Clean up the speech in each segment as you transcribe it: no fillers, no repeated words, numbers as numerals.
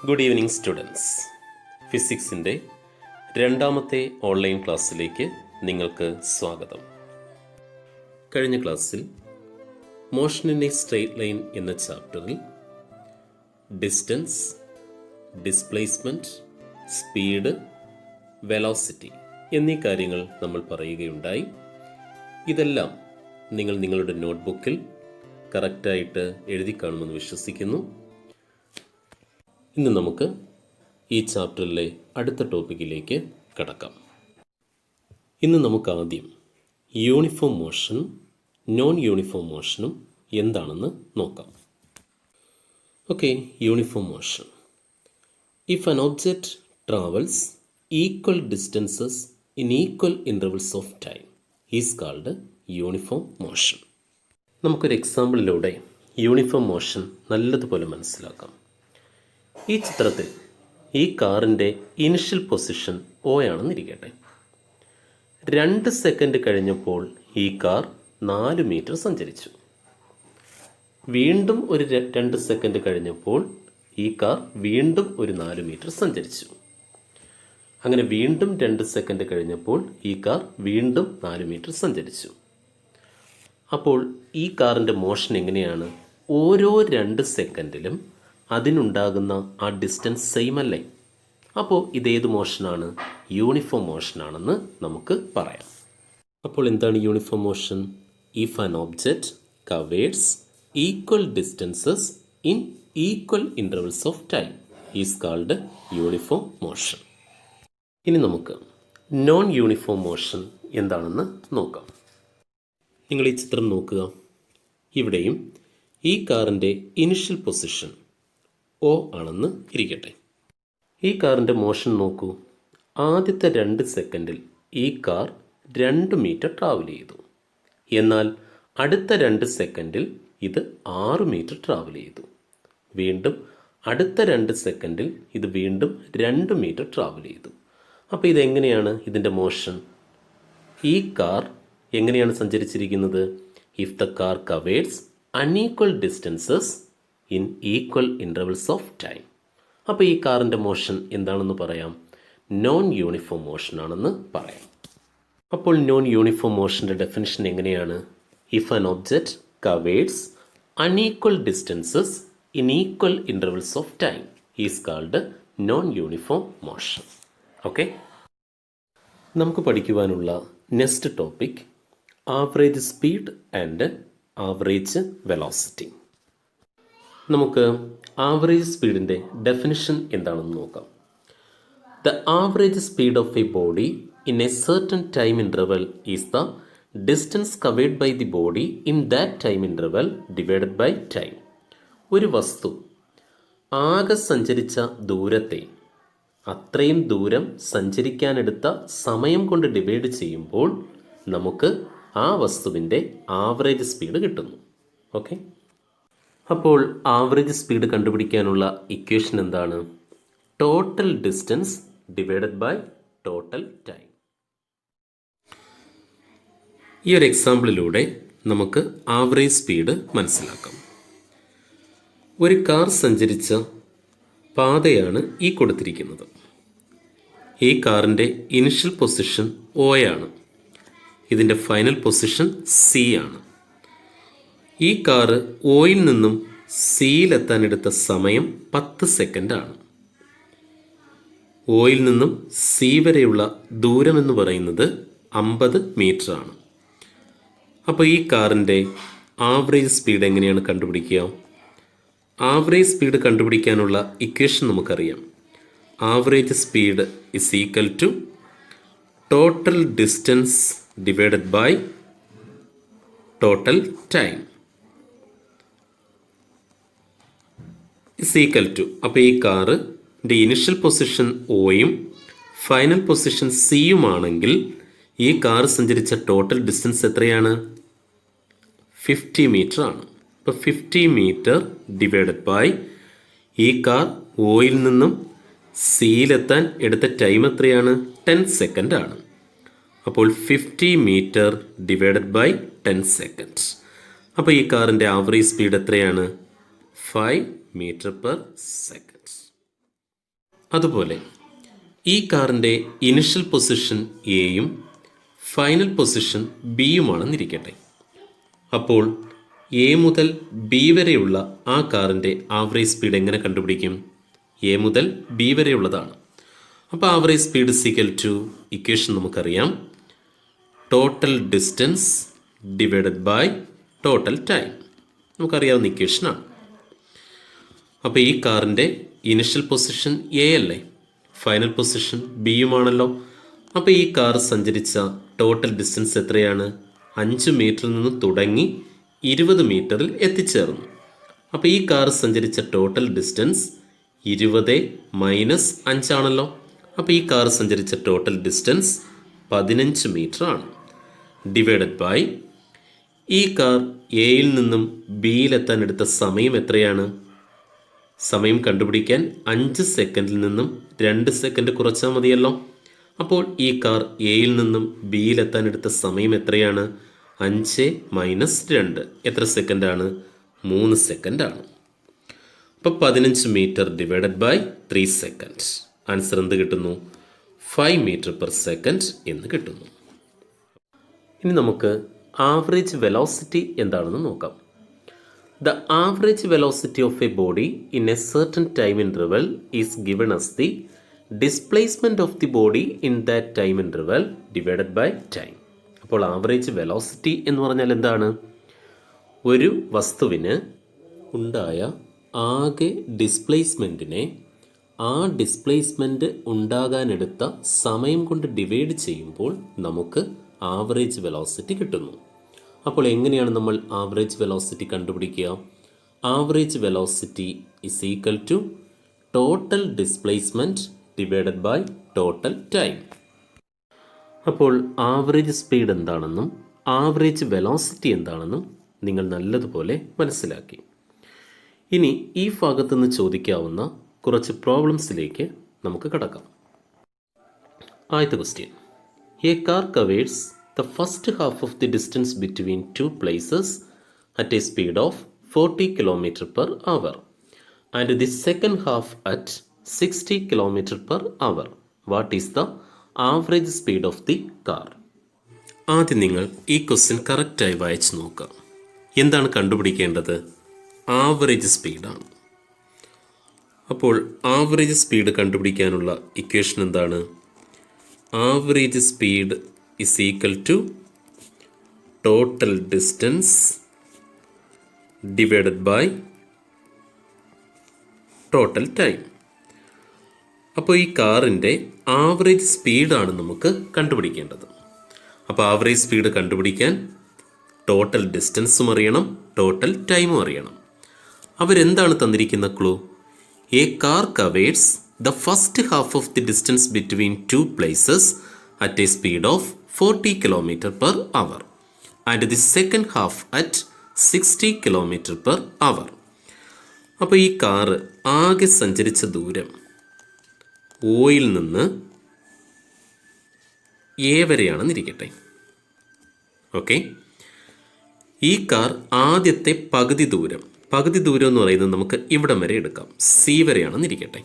Good evening students. ഫിസിക്സിൻ്റെ രണ്ടാമത്തെ online ക്ലാസ്സിലേക്ക് നിങ്ങൾക്ക് സ്വാഗതം. കഴിഞ്ഞ ക്ലാസ്സിൽ motion in A straight line എന്ന ചാപ്റ്ററിൽ ഡിസ്റ്റൻസ്, ഡിസ്പ്ലേസ്മെൻറ്റ്, സ്പീഡ്, വെലോസിറ്റി എന്നീ കാര്യങ്ങൾ നമ്മൾ പറയുകയുണ്ടായി. ഇതെല്ലാം നിങ്ങൾ നിങ്ങളുടെ നോട്ട്ബുക്കിൽ കറക്റ്റായിട്ട് എഴുതി കാണുമെന്ന് വിശ്വസിക്കുന്നു. ഇന്ന് നമുക്ക് ഈ ചാപ്റ്ററിലെ അടുത്ത ടോപ്പിക്കിലേക്ക് കടക്കാം. ഇന്ന് നമുക്ക് ആദ്യം യൂണിഫോം മോഷനും നോൺ യൂണിഫോം മോഷനും എന്താണെന്ന് നോക്കാം. Okay, uniform motion. If an object travels equal distances in equal intervals of time is called uniform motion. നമുക്കൊരു എക്സാമ്പിളിലൂടെ യൂണിഫോം മോഷൻ നല്ലതുപോലെ മനസ്സിലാക്കാം. ഈ ചിത്രത്തിൽ ഈ കാറിൻ്റെ ഇനിഷ്യൽ പൊസിഷൻ O ആണെന്നിരിക്കട്ടെ. 2 സെക്കൻഡ് കഴിഞ്ഞപ്പോൾ ഈ കാർ 4 മീറ്റർ സഞ്ചരിച്ചു. വീണ്ടും ഒരു 2 സെക്കൻഡ് കഴിഞ്ഞപ്പോൾ ഈ കാർ വീണ്ടും ഒരു 4 മീറ്റർ സഞ്ചരിച്ചു. അങ്ങനെ വീണ്ടും 2 സെക്കൻഡ് കഴിഞ്ഞപ്പോൾ ഈ കാർ വീണ്ടും 4 മീറ്റർ സഞ്ചരിച്ചു. അപ്പോൾ ഈ കാറിൻ്റെ മോഷൻ എങ്ങനെയാണ്? ഓരോ 2 സെക്കൻഡിലും അതിനുണ്ടാകുന്ന ആ ഡിസ്റ്റൻസ് സെയിം അല്ലേ? അപ്പോൾ ഇതേത് മോഷനാണ്? യൂണിഫോം മോഷനാണെന്ന് നമുക്ക് പറയാം. അപ്പോൾ എന്താണ് uniform motion? If an object covers equal distances in equal intervals of time is called uniform motion. ഇനി നമുക്ക് നോൺ യൂണിഫോം മോഷൻ എന്താണെന്ന് നോക്കാം. നിങ്ങൾ ഈ ചിത്രം നോക്കുക. ഇവിടെയും ഈ കാറിൻ്റെ ഇനിഷ്യൽ പൊസിഷൻ O ആണെന്ന് ഇരിക്കട്ടെ. ഈ കാറിൻ്റെ മോഷൻ നോക്കൂ. ആദ്യത്തെ 2 സെക്കൻഡിൽ ഈ കാർ 2 മീറ്റർ ട്രാവൽ ചെയ്തു. എന്നാൽ അടുത്ത 2 സെക്കൻഡിൽ ഇത് 6 മീറ്റർ ട്രാവൽ ചെയ്തു. വീണ്ടും അടുത്ത 2 സെക്കൻഡിൽ ഇത് വീണ്ടും 2 മീറ്റർ ട്രാവൽ ചെയ്തു. അപ്പോൾ ഇതെങ്ങനെയാണ് ഇതിൻ്റെ മോഷൻ? ഈ കാർ എങ്ങനെയാണ് സഞ്ചരിച്ചിരിക്കുന്നത്? If the car covers unequal distances in equal intervals of time. അപ്പോൾ ഈ കാറിൻ്റെ മോഷൻ എന്താണെന്ന് പറയാം? നോൺ യൂണിഫോം മോഷൻ ആണെന്ന് പറയാം. അപ്പോൾ നോൺ യൂണിഫോം മോഷൻ്റെ ഡെഫിനിഷൻ എങ്ങനെയാണ്? If an object covers unequal distances in equal intervals of time is called non uniform motion. Okay, നമുക്ക് പഠിക്കുവാനുള്ള next topic average speed and average velocity. നമുക്ക് ആവറേജ് സ്പീഡിൻ്റെ definition എന്താണെന്ന് നോക്കാം. The average speed of a body in a certain time interval is the distance covered by the body in that time interval divided by time. ഒരു വസ്തു ആകെ സഞ്ചരിച്ച ദൂരത്തെ അത്രയും ദൂരം സഞ്ചരിക്കാനെടുത്ത സമയം കൊണ്ട് ഡിവൈഡ് ചെയ്യുമ്പോൾ നമുക്ക് ആ വസ്തുവിൻ്റെ ആവറേജ് സ്പീഡ് കിട്ടുന്നു. ഓക്കെ, അപ്പോൾ ആവറേജ് സ്പീഡ് കണ്ടുപിടിക്കാനുള്ള ഇക്വേഷൻ എന്താണ്? Total distance divided by total time. ഈ ഒരു എക്സാമ്പിളിലൂടെ നമുക്ക് ആവറേജ് സ്പീഡ് മനസ്സിലാക്കാം. ഒരു കാർ സഞ്ചരിച്ച പാതയാണ് ഈ കൊടുത്തിരിക്കുന്നത്. ഈ കാറിൻ്റെ ഇനിഷ്യൽ പൊസിഷൻ O ആണ്. ഇതിൻ്റെ ഫൈനൽ പൊസിഷൻ C ആണ്. ഈ കാറ് Oയിൽ നിന്നും സിയിലെത്താനെടുത്ത സമയം 10 സെക്കൻഡാണ്. Oയിൽ നിന്നും C വരെയുള്ള ദൂരം എന്ന് പറയുന്നത് 50 മീറ്റർ ആണ്. അപ്പോൾ ഈ കാറിൻ്റെ ആവറേജ് സ്പീഡ് എങ്ങനെയാണ് കണ്ടുപിടിക്കുക? ആവറേജ് സ്പീഡ് കണ്ടുപിടിക്കാനുള്ള ഇക്വേഷൻ നമുക്കറിയാം. Average speed is equal to total distance divided by total time is equal to. അപ്പോൾ ഈ കാറിൻ്റെ ഇനിഷ്യൽ പൊസിഷൻ Oയും ഫൈനൽ പൊസിഷൻ Cയുമാണെങ്കിൽ ഈ കാർ സഞ്ചരിച്ച ടോട്ടൽ ഡിസ്റ്റൻസ് എത്രയാണ്? 50 മീറ്റർ ആണ്. അപ്പോൾ 50 മീറ്റർ ഡിവൈഡഡ് ബൈ ഈ കാർ Oയിൽ നിന്നും സിയിലെത്താൻ എടുത്ത ടൈം എത്രയാണ്? 10 സെക്കൻഡ് ആണ്. അപ്പോൾ 50 മീറ്റർ ഡിവൈഡഡ് ബൈ 10 സെക്കൻഡ്സ്. അപ്പോൾ ഈ കാറിൻ്റെ ആവറേജ് സ്പീഡ് എത്രയാണ്? 5 മീറ്റർ പെർ സെക്കൻഡ്. അതുപോലെ ഈ കാറിൻ്റെ ഇനിഷ്യൽ പൊസിഷൻ എയും ഫൈനൽ പൊസിഷൻ ബിയുമാണെന്നിരിക്കട്ടെ. അപ്പോൾ എ മുതൽ ബി വരെയുള്ള ആ കാറിൻ്റെ ആവറേജ് സ്പീഡ് എങ്ങനെ കണ്ടുപിടിക്കും? എ മുതൽ ബി വരെയുള്ളതാണ്. അപ്പോൾ average speed equal to equation നമുക്കറിയാം, total distance divided by total time. നമുക്കറിയാവുന്ന ഇക്വേഷനാണ്. അപ്പോൾ ഈ കാറിൻ്റെ ഇനിഷ്യൽ പൊസിഷൻ എ അല്ലേ, ഫൈനൽ പൊസിഷൻ ബിയുമാണല്ലോ. അപ്പോൾ ഈ കാർ സഞ്ചരിച്ച ടോട്ടൽ ഡിസ്റ്റൻസ് എത്രയാണ്? 5 മീറ്ററിൽ നിന്ന് തുടങ്ങി 20 മീറ്ററിൽ എത്തിച്ചേർന്നു. അപ്പോൾ ഈ കാർ സഞ്ചരിച്ച ടോട്ടൽ ഡിസ്റ്റൻസ് 20 മൈനസ് 5 ആണല്ലോ. അപ്പോൾ ഈ കാർ സഞ്ചരിച്ച ടോട്ടൽ ഡിസ്റ്റൻസ് 15 മീറ്റർ ആണ്. ഡിവൈഡഡ് ബൈ ഈ കാർ എയിൽ നിന്നും ബിയിലെത്താൻ എടുത്ത സമയം എത്രയാണ്? സമയം കണ്ടുപിടിക്കാൻ 5 സെക്കൻഡിൽ നിന്നും 2 സെക്കൻഡ് കുറച്ചാൽ മതിയല്ലോ. അപ്പോൾ ഈ കാർ എയിൽ നിന്നും ബിയിലെത്താൻ എടുത്ത സമയം എത്രയാണ്? 5 മൈനസ് 2 എത്ര സെക്കൻഡാണ്? 3 സെക്കൻഡാണ്. അപ്പോൾ 15 metre divided by 3 second. Answer എന്ത് കിട്ടുന്നു? 5 മീറ്റർ പെർ സെക്കൻഡ് എന്ന് കിട്ടുന്നു. ഇനി നമുക്ക് ആവറേജ് വെലോസിറ്റി എന്താണെന്ന് നോക്കാം. The average velocity of a body in a certain time interval is given as the displacement of the body in that time interval divided by time. അപ്പോൾ average velocity എന്ന് പറഞ്ഞാൽ എന്താണ്? ഒരു വസ്തുവിന് ഉണ്ടായ ആകെ ഡിസ്പ്ലേസ്മെൻറ്റിനെ ആ ഡിസ്പ്ലേസ്മെൻറ്റ് ഉണ്ടാകാനെടുത്ത സമയം കൊണ്ട് ഡിവൈഡ് ചെയ്യുമ്പോൾ നമുക്ക് ആവറേജ് വെലോസിറ്റി കിട്ടുന്നു. അപ്പോൾ എങ്ങനെയാണ് നമ്മൾ ആവറേജ് വെലോസിറ്റി കണ്ടുപിടിക്കുക? Average velocity is equal to total displacement divided by total time. അപ്പോൾ ആവറേജ് സ്പീഡ് എന്താണെന്നും ആവറേജ് വെലോസിറ്റി എന്താണെന്നും നിങ്ങൾ നല്ലതുപോലെ മനസ്സിലാക്കി. ഇനി ഈ ഭാഗത്തു നിന്ന് ചോദിക്കാവുന്ന കുറച്ച് പ്രോബ്ലംസിലേക്ക് നമുക്ക് കടക്കാം. ആദ്യത്തെ question, A car covers the first half of the distance between two places at a speed of 40 km per hour and the second half at 60 km per hour. What is the average speed of the car? ആദ്യം നിങ്ങൾ ഈ question കറക്റ്റായി വായിച്ച് നോക്കുക. എന്താണ് കണ്ടുപിടിക്കേണ്ടത്? Average സ്പീഡാണ്. അപ്പോൾ average speed കണ്ടുപിടിക്കാനുള്ള ഇക്വേഷൻ എന്താണ്? Average speed is equal to total distance divided by total time. അപ്പോൾ ഈ കാറിൻ്റെ ആവറേജ് സ്പീഡാണ് നമുക്ക് കണ്ടുപിടിക്കേണ്ടത്. അപ്പോൾ ആവറേജ് സ്പീഡ് കണ്ടുപിടിക്കാൻ ടോട്ടൽ ഡിസ്റ്റൻസും അറിയണം, ടോട്ടൽ ടൈമും അറിയണം. അവരെന്താണ് തന്നിരിക്കുന്ന clue? A car covers the first half of the distance between two places at a speed of 40 km per hour and the second half at 60 km per hour. അപ്പോൾ ഈ car ആകെ സഞ്ചരിച്ച ദൂരം ഓയിൽ നിന്ന് എ വരെയാണെന്നിരിക്കട്ടെ. ഓക്കെ, ഈ car ആദ്യത്തെ പകുതി ദൂരം എന്ന് പറയുന്നത് നമുക്ക് ഇവിടം വരെ എടുക്കാം, സി വരെയാണെന്നിരിക്കട്ടെ.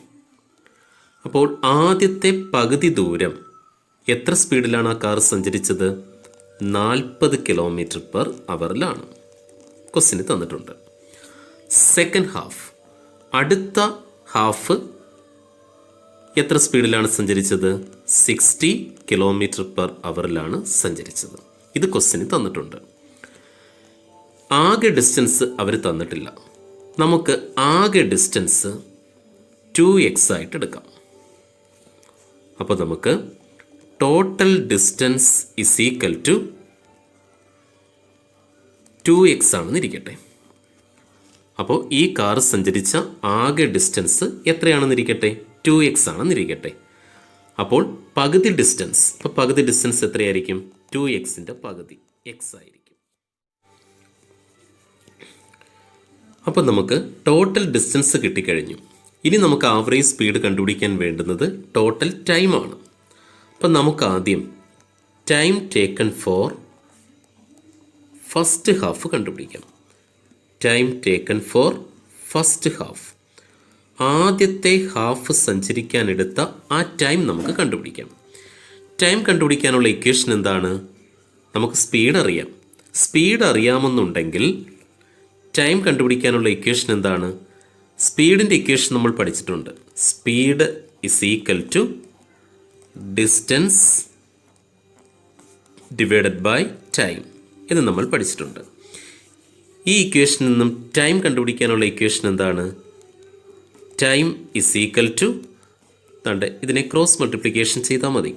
അപ്പോൾ ആദ്യത്തെ പകുതി ദൂരം എത്ര സ്പീഡിലാണ് ആ കാർ സഞ്ചരിച്ചത്? 40 കിലോമീറ്റർ പെർ അവറിലാണ്. ക്വസ്റ്റ്യന് തന്നിട്ടുണ്ട്. സെക്കൻഡ് ഹാഫ്, അടുത്ത ഹാഫ് എത്ര സ്പീഡിലാണ് സഞ്ചരിച്ചത്? 60 കിലോമീറ്റർ പെർ അവറിലാണ് സഞ്ചരിച്ചത്. ഇത് ക്വസ്റ്റ്യന് തന്നിട്ടുണ്ട്. ആകെ ഡിസ്റ്റൻസ് അവർ തന്നിട്ടില്ല. നമുക്ക് ആകെ ഡിസ്റ്റൻസ് 2x ആയിട്ട് എടുക്കാം. അപ്പോൾ നമുക്ക് total distance is equal to 2x ആണെന്നിരിക്കട്ടെ. അപ്പോൾ ഈ കാർ സഞ്ചരിച്ച ആകെ ഡിസ്റ്റൻസ് എത്രയാണെന്നിരിക്കട്ടെ? 2x ആണെന്നിരിക്കട്ടെ. അപ്പോൾ പകുതി ഡിസ്റ്റൻസ്, അപ്പോൾ പകുതി ഡിസ്റ്റൻസ് എത്രയായിരിക്കും? 2xൻ്റെ പകുതി x ആയിരിക്കും. അപ്പോൾ നമുക്ക് ടോട്ടൽ ഡിസ്റ്റൻസ് കിട്ടിക്കഴിഞ്ഞു. ഇനി നമുക്ക് ആവറേജ് സ്പീഡ് കണ്ടുപിടിക്കാൻ വേണ്ടുന്നത് ടോട്ടൽ ടൈമാണ്. അപ്പം നമുക്ക് ആദ്യം time taken for first half കണ്ടുപിടിക്കാം. Time taken for first half. ആദ്യത്തെ ഹാഫ് സഞ്ചരിക്കാനെടുത്ത ആ ടൈം നമുക്ക് കണ്ടുപിടിക്കാം. ടൈം കണ്ടുപിടിക്കാനുള്ള ഇക്വേഷൻ എന്താണ്? നമുക്ക് സ്പീഡ് അറിയാം. സ്പീഡ് അറിയാമെന്നുണ്ടെങ്കിൽ ടൈം കണ്ടുപിടിക്കാനുള്ള ഇക്വേഷൻ എന്താണ്? സ്പീഡിൻ്റെ ഇക്വേഷൻ നമ്മൾ പഠിച്ചിട്ടുണ്ട്. Speed is equal to distance divided by time എന്ന് നമ്മൾ പഠിച്ചിട്ടുണ്ട്. ഈ ഇക്വേഷനിൽ നിന്നും ടൈം കണ്ടുപിടിക്കാനുള്ള ഇക്വേഷൻ എന്താണ്? ടൈം ഇസ് ഈക്വൽ ടു ഇതിനെ ക്രോസ് മൾട്ടിപ്ലിക്കേഷൻ ചെയ്താൽ മതി.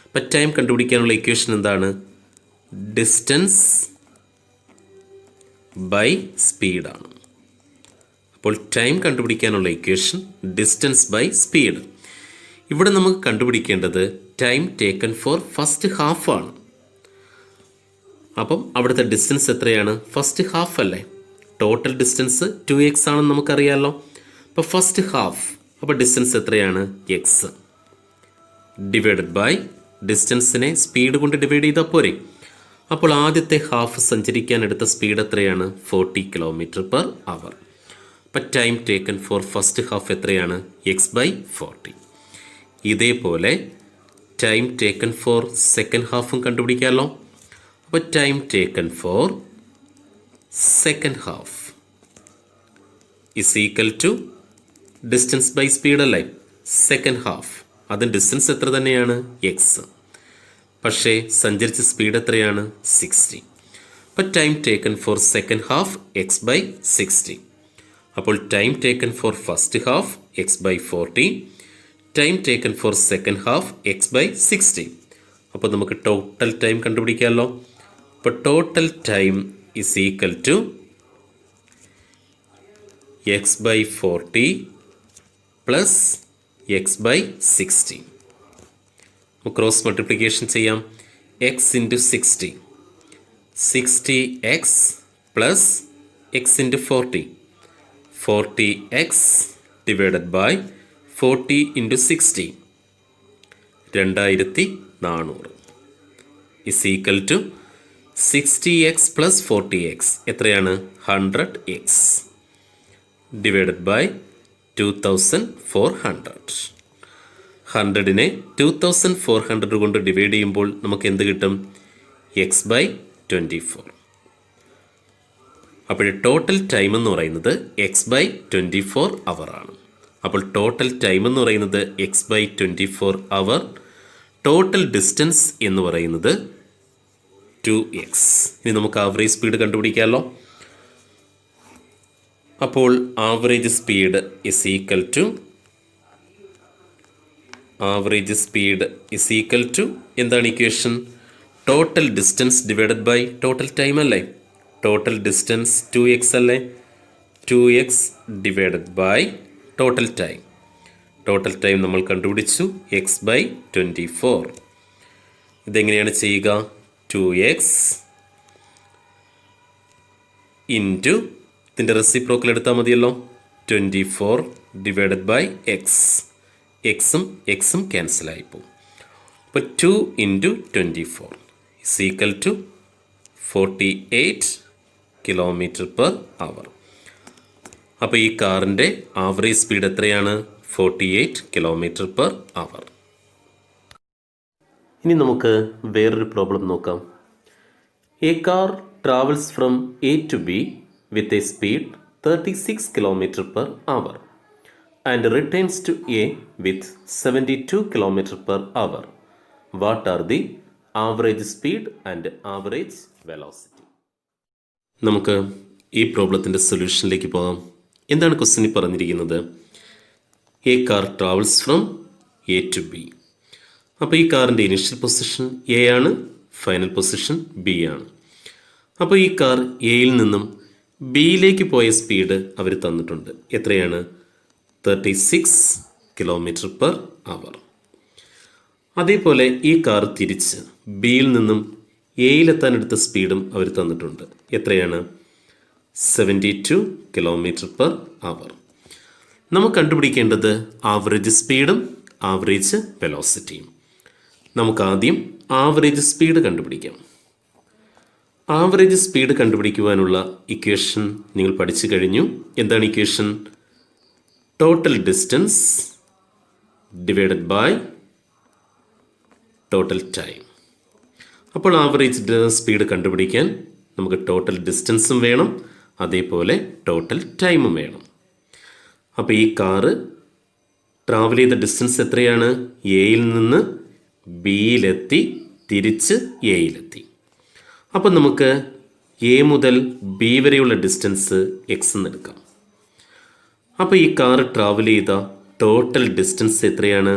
അപ്പം ടൈം കണ്ടുപിടിക്കാനുള്ള ഇക്വേഷൻ എന്താണ്? ഡിസ്റ്റൻസ് ബൈ സ്പീഡാണ്. അപ്പോൾ ടൈം കണ്ടുപിടിക്കാനുള്ള ഇക്വേഷൻ ഡിസ്റ്റൻസ് ബൈ സ്പീഡ്. ഇവിടെ നമുക്ക് കണ്ടുപിടിക്കേണ്ടത് time taken for first half ആണ്. അപ്പം അവിടുത്തെ ഡിസ്റ്റൻസ് എത്രയാണ്? ഫസ്റ്റ് ഹാഫ് അല്ലേ? ടോട്ടൽ ഡിസ്റ്റൻസ് 2x ആണെന്ന് നമുക്കറിയാമല്ലോ. അപ്പോൾ ഫസ്റ്റ് ഹാഫ്, അപ്പോൾ ഡിസ്റ്റൻസ് എത്രയാണ്? എക്സ് ഡിവൈഡഡ് ബൈ ഡിസ്റ്റൻസിനെ സ്പീഡ് കൊണ്ട് ഡിവൈഡ് ചെയ്താൽ പോരെ. അപ്പോൾ ആദ്യത്തെ ഹാഫ് സഞ്ചരിക്കാനെടുത്ത സ്പീഡ് എത്രയാണ്? 40 km/h. അപ്പം time taken for first half എത്രയാണ്? x/40. ഇതേപോലെ ടൈം ടേക്കൺ ഫോർ സെക്കൻഡ് ഹാഫും കണ്ടുപിടിക്കാമല്ലോ. അപ്പോൾ time taken for second half is equal to distance by speed അല്ലേ? സെക്കൻഡ് ഹാഫ് അതിന് ഡിസ്റ്റൻസ് എത്ര തന്നെയാണ്? എക്സ്. പക്ഷേ സഞ്ചരിച്ച സ്പീഡ് എത്രയാണ്? 60. അപ്പോൾ time taken for second half x/60. അപ്പോൾ time taken for first half x/40, time taken for second half x/60. അപ്പോൾ നമുക്ക് ടോട്ടൽ ടൈം കണ്ടുപിടിക്കാമല്ലോ. അപ്പോൾ total time is equal to x/40 plus x/60. നമുക്ക് ക്രോസ് മൾട്ടിപ്ലിക്കേഷൻ ചെയ്യാം. x into 60, 60x plus x into 40, 40x divided by 40 into 60, 2400 is equal to 60x plus 40x എത്രയാണ്? 100x divided by 2400. 100നെ 2400 കൊണ്ട് divide ചെയ്യുമ്പോൾ നമുക്ക് എന്ത് കിട്ടും? x/24. അപ്പോൾ total time എന്ന് പറയുന്നത് x/24 ആണ്. അപ്പോൾ ടോട്ടൽ ടൈം എന്ന് പറയുന്നത് x/24. ടോട്ടൽ ഡിസ്റ്റൻസ് എന്ന് പറയുന്നത് 2x. ഇനി നമുക്ക് ആവറേജ് സ്പീഡ് കണ്ടുപിടിക്കാമല്ലോ. അപ്പോൾ average speed is equal to എന്താണ് equation? Total distance divided by total time അല്ലേ? ടോട്ടൽ ഡിസ്റ്റൻസ് 2x അല്ലേ? 2x divided by total time. Total time നമ്മൾ കണ്ടുപിടിച്ചു x/24. ഇതെങ്ങനെയാണ് ചെയ്യുക? 2x ഇൻറ്റു ഇതിൻ്റെ റെസിപ്രോക്കൽ എടുത്താൽ മതിയല്ലോ. 24 ഡിവൈഡഡ് ബൈ എക്സ്. എക്സും ക്യാൻസലായി പോകും. അപ്പോൾ 2 into 24 is equal to 48 km/h. അപ്പോൾ ഈ കാറിൻ്റെ ആവറേജ് സ്പീഡ് എത്രയാണ്? 48 km/h. ഇനി നമുക്ക് വേറൊരു പ്രോബ്ലം നോക്കാം. A car travels from A to B with a speed 36 km/h and returns to A with 72 km/h. What are the average speed and average velocity? നമുക്ക് ഈ പ്രോബ്ലത്തിൻ്റെ സൊല്യൂഷനിലേക്ക് പോകാം. എന്താണ് ക്വസ്റ്റ്യനിൽ പറഞ്ഞിരിക്കുന്നത്? A car travels from A to B. അപ്പോൾ ഈ കാറിൻ്റെ initial position A ആണ്, ഫൈനൽ പൊസിഷൻ ബി ആണ്. അപ്പോൾ ഈ കാർ എയിൽ നിന്നും ബിയിലേക്ക് പോയ സ്പീഡ് അവർ തന്നിട്ടുണ്ട്. എത്രയാണ്? 36 km/h. അതേപോലെ ഈ കാർ തിരിച്ച് ബിയിൽ നിന്നും എയിലെത്താനെടുത്ത സ്പീഡും അവർ തന്നിട്ടുണ്ട്. എത്രയാണ്? 72 km/h. നമുക്ക് കണ്ടുപിടിക്കേണ്ടത് ആവറേജ് സ്പീഡും ആവറേജ് വെലോസിറ്റിയും. നമുക്ക് ആദ്യം ആവറേജ് സ്പീഡ് കണ്ടുപിടിക്കാം. ആവറേജ് സ്പീഡ് കണ്ടുപിടിക്കുവാനുള്ള ഇക്വേഷൻ നിങ്ങൾ പഠിച്ചു കഴിഞ്ഞു. എന്താണ് equation? Total distance divided by total time. അപ്പോൾ ആവറേജ് സ്പീഡ് കണ്ടുപിടിക്കാൻ നമുക്ക് ടോട്ടൽ ഡിസ്റ്റൻസും വേണം, അതേപോലെ ടോട്ടൽ ടൈമും വേണം. അപ്പോൾ ഈ കാറ് ട്രാവൽ ചെയ്ത ഡിസ്റ്റൻസ് എത്രയാണ്? എയിൽ നിന്ന് ബിയിലെത്തി തിരിച്ച് എയിലെത്തി. അപ്പം നമുക്ക് എ മുതൽ ബി വരെയുള്ള ഡിസ്റ്റൻസ് എക്സ് എന്ന് എടുക്കാം. അപ്പോൾ ഈ കാറ് ട്രാവൽ ചെയ്ത ടോട്ടൽ ഡിസ്റ്റൻസ് എത്രയാണ്?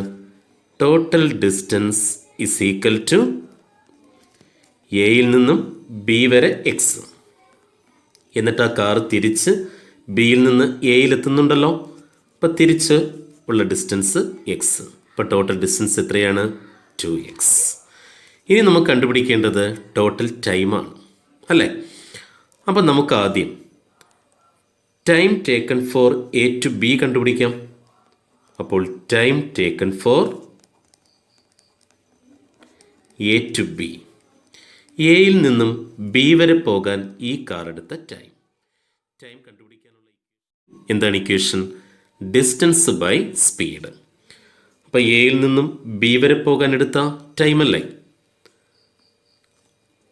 Total distance is equal to എയിൽ നിന്നും ബി വരെ എക്സ്. എന്നിട്ട് ആ കാർ തിരിച്ച് ബിയിൽ നിന്ന് എയിലെത്തുന്നുണ്ടല്ലോ, അപ്പോൾ തിരിച്ച് ഉള്ള ഡിസ്റ്റൻസ് എക്സ്. അപ്പോൾ ടോട്ടൽ ഡിസ്റ്റൻസ് എത്രയാണ്? 2x. ഇനി നമുക്ക് കണ്ടുപിടിക്കേണ്ടത് ടോട്ടൽ ടൈമാണ്, അല്ലേ? അപ്പം നമുക്ക് ആദ്യം time taken for A to B കണ്ടുപിടിക്കാം. അപ്പോൾ time taken for A to B, എയിൽ നിന്നും ബി വരെ പോകാൻ ഈ കാർ എടുത്ത ടൈം കണ്ടുപിടിക്കാനുള്ള എന്താണ് ഇക്വേഷൻ? Distance by speed. അപ്പോൾ എയിൽ നിന്നും ബി വരെ പോകാൻ എടുത്ത ടൈം അല്ലേ?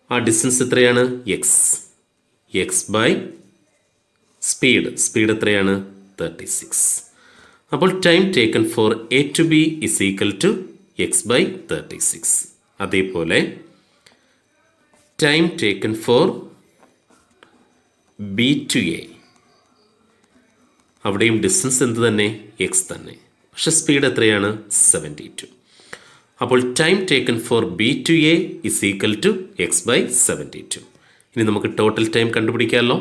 ആ ഡിസ്റ്റൻസ് എത്രയാണ്? എക്സ് ബൈ സ്പീഡ് എത്രയാണ്? 36. അപ്പോൾ time taken for A to B is equal to X by 36. അതേപോലെ time taken for B to A, അവിടെയും ഡിസ്റ്റൻസ് എന്ത് തന്നെ? എക്സ് തന്നെ, പക്ഷെ സ്പീഡ് എത്രയാണ്? 72. അപ്പോൾ time taken for B to A is equal to X by 72. ഇനി നമുക്ക് ടോട്ടൽ ടൈം കണ്ടുപിടിക്കാമല്ലോ.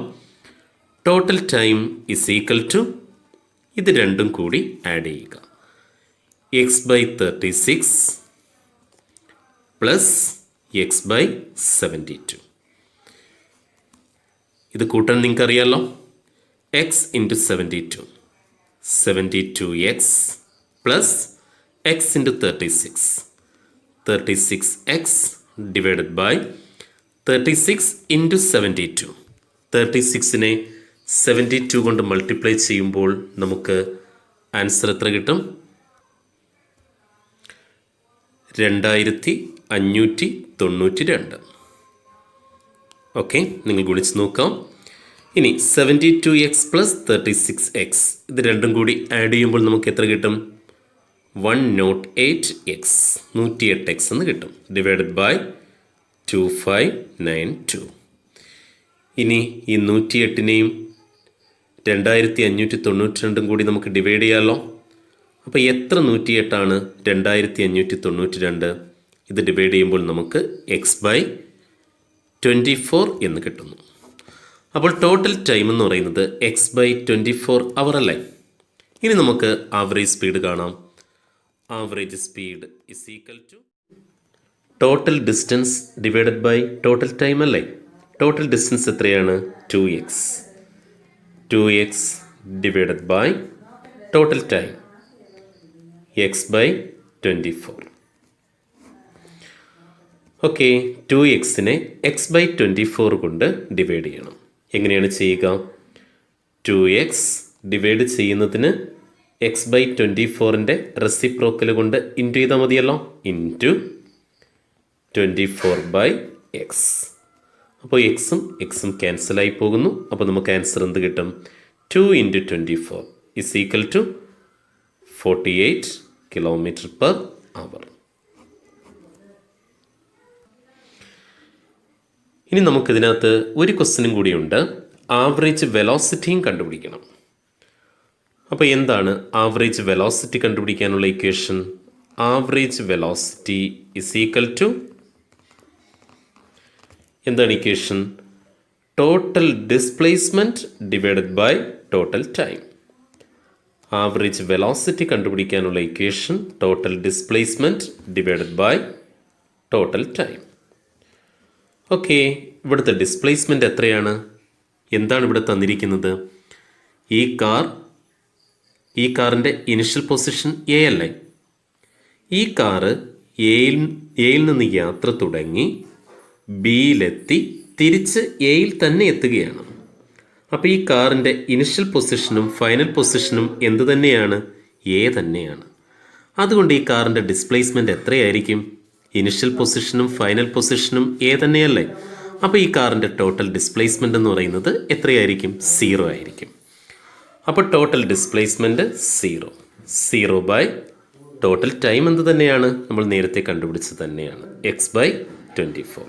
Total time is equal to ഇത് രണ്ടും കൂടി ആഡ് ചെയ്യുക. X by 36 plus X by 72. ഇത് കൂട്ടാൻ നിങ്ങൾക്ക് അറിയാമല്ലോ. X into 72, 72x plus x into 36, 36x divided by 36 into 72. 36നെ 72 കൊണ്ട് മൾട്ടിപ്ലൈ ചെയ്യുമ്പോൾ നമുക്ക് ആൻസർ എത്ര കിട്ടും? 2592. ഓക്കെ, നിങ്ങൾ ഗുണിച്ച് നോക്കാം. ഇനി 72x പ്ലസ് 36x ഇത് രണ്ടും കൂടി ആഡ് ചെയ്യുമ്പോൾ നമുക്ക് എത്ര കിട്ടും? 108x, 108x എന്ന് കിട്ടും, ഡിവൈഡഡ് ബൈ 2592. ഇനി ഈ 108നെയും 2592 കൂടി നമുക്ക് ഡിവൈഡ് ചെയ്യാമല്ലോ. അപ്പോൾ എത്ര 108 2592? ഇത് ഡിവൈഡ് ചെയ്യുമ്പോൾ നമുക്ക് എക്സ് ബൈ 24 എന്ന് കിട്ടുന്നു. അപ്പോൾ ടോട്ടൽ ടൈം എന്ന് പറയുന്നത് എക്സ് ബൈ 24 അവർ അല്ലേ? ഇനി നമുക്ക് ആവറേജ് സ്പീഡ് കാണാം. Average speed is equal to total distance divided by total time അല്ലേ? ടോട്ടൽ ഡിസ്റ്റൻസ് എത്രയാണ്? 2x divided by total time X by 24. Okay, 2xനെ എക്സ് ബൈ 24 കൊണ്ട് ഡിവൈഡ് ചെയ്യണം. എങ്ങനെയാണ് ചെയ്യുക? 2x ഡിവൈഡ് ചെയ്യുന്നതിന് എക്സ് ബൈ 24ൻ്റെ റെസിപ്രോക്കൽ കൊണ്ട് ഇൻറ്റു ചെയ്താൽ മതിയല്ലോ. Into 24/x. അപ്പോൾ എക്സും ക്യാൻസലായി പോകുന്നു. അപ്പോൾ നമുക്ക് ആൻസർ എന്ത് കിട്ടും? 2 × 24 ഇസ് ഈക്വൽ ടു 48 km/h. ഇനി നമുക്കിതിനകത്ത് ഒരു ക്വസ്റ്റ്യനും കൂടിയുണ്ട്. ആവറേജ് വെലോസിറ്റിയും കണ്ടുപിടിക്കണം. അപ്പോൾ എന്താണ് ആവറേജ് വെലോസിറ്റി കണ്ടുപിടിക്കാനുള്ള equation? Average velocity is equal to എന്താണ് equation? Total displacement divided by total time. Average velocity കണ്ടുപിടിക്കാനുള്ള equation total displacement divided by total time. Okay, ഇവിടുത്തെ ഡിസ്പ്ലേസ്മെൻറ്റ് എത്രയാണ്? എന്താണ് ഇവിടെ തന്നിരിക്കുന്നത്? ഈ കാറിൻ്റെ ഇനിഷ്യൽ പൊസിഷൻ എ അല്ലേ? ഈ കാറ് എയിൽ നിന്ന് യാത്ര തുടങ്ങി ബിയിലെത്തി തിരിച്ച് എയിൽ തന്നെ എത്തുകയാണ്. അപ്പോൾ ഈ കാറിൻ്റെ ഇനിഷ്യൽ പൊസിഷനും ഫൈനൽ പൊസിഷനും എന്ത് തന്നെയാണ്? എ തന്നെയാണ്. അതുകൊണ്ട് ഈ കാറിൻ്റെ ഡിസ്പ്ലേസ്മെൻറ്റ് എത്രയായിരിക്കും? ഇനിഷ്യൽ പൊസിഷനും ഫൈനൽ പൊസിഷനും എ തന്നെയല്ലേ? അപ്പോൾ ഈ കാറിൻ്റെ ടോട്ടൽ ഡിസ്പ്ലേസ്മെൻ്റ് എന്ന് പറയുന്നത് എത്രയായിരിക്കും? 0 ആയിരിക്കും. അപ്പോൾ total displacement 0 by total time എന്ത് തന്നെയാണ്? നമ്മൾ നേരത്തെ കണ്ടുപിടിച്ചത് തന്നെയാണ്, x/24.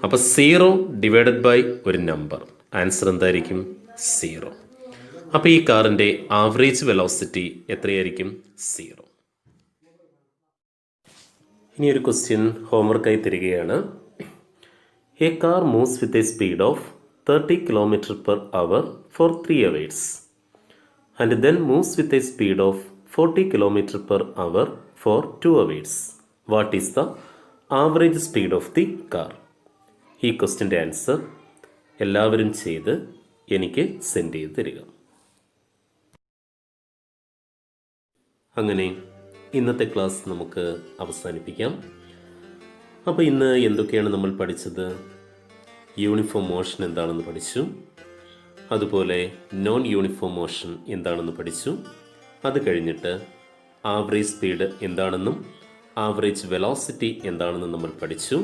അപ്പോൾ 0 ഡിവൈഡഡ് ബൈ ഒരു നമ്പർ, ആൻസർ എന്തായിരിക്കും? 0. അപ്പോൾ ഈ കാറിൻ്റെ ആവറേജ് വെലോസിറ്റി എത്രയായിരിക്കും? 0. ഇനി ഒരു ക്വസ്റ്റ്യൻ ഹോംവർക്കായി തരികയാണ്. A car moves with a speed of 30 km/h for 3 hours and then moves with a speed of 40 km/h for 2 hours. What is the average speed of the car? ഈ ക്വസ്റ്റ്യൻ്റെ answer എല്ലാവരും ചെയ്ത് എനിക്ക് send ചെയ്ത് തരിക. അങ്ങനെ ഇന്നത്തെ class നമുക്ക് അവസാനിപ്പിക്കാം. അപ്പോൾ ഇന്ന് എന്തൊക്കെയാണ് നമ്മൾ പഠിച്ചത്? യൂണിഫോം മോഷൻ എന്താണെന്ന് പഠിച്ചു, അതുപോലെ നോൺ യൂണിഫോം മോഷൻ എന്താണെന്ന് പഠിച്ചു. അത് കഴിഞ്ഞിട്ട് ആവറേജ് സ്പീഡ് എന്താണെന്നും ആവറേജ് വെലോസിറ്റി എന്താണെന്നും നമ്മൾ പഠിച്ചു.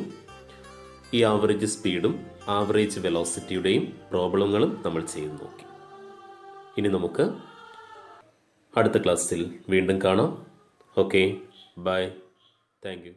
ഈ ആവറേജ് സ്പീഡും ആവറേജ് വെലോസിറ്റിയുടെയും പ്രോബ്ലങ്ങളും നമ്മൾ ചെയ്തു നോക്കി. ഇനി നമുക്ക് അടുത്ത ക്ലാസ്സിൽ വീണ്ടും കാണാം. Okay, bye, thank U.